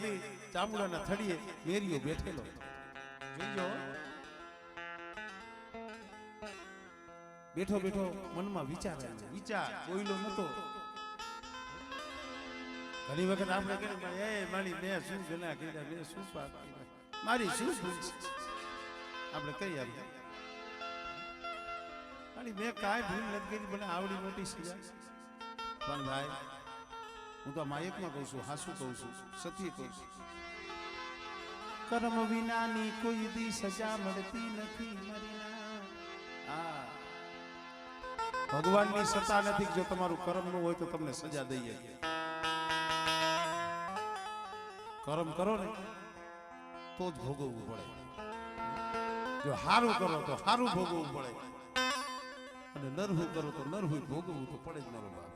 લીલી ચામડાના થડીએ મેરીઓ બેઠેલો જોઈજો બેઠો બેઠો મનમાં વિચાર બોયલો નતો ઘણી વખત આપણે કહે એ મારી મેં શું ગુનાહ કર્યા મેં શું પાપ કર્યા મારી શું ભૂલ છે આપણે કહીએ મારી મેં કાંઈ ભૂલ નથી કરી મને આવડી મોટી સજા પણ ભાઈ હું તો માયકમાં કહું છું હાસુ કહું છું સત્ય કહું છું કર્મ વિનાની કોઈ દી સજા મળતી નથી હા ભગવાનની સત્તા નથી જો તમારું કર્મ ન હોય તો તમને સજા દઈએ કર્મ કરો ને તો જ ભોગવવું પડે જો સારું કરો તો સારું ભોગવવું પડે અને નરહું કરો તો નરહું ભોગવવું તો પડે જ મારો બાપ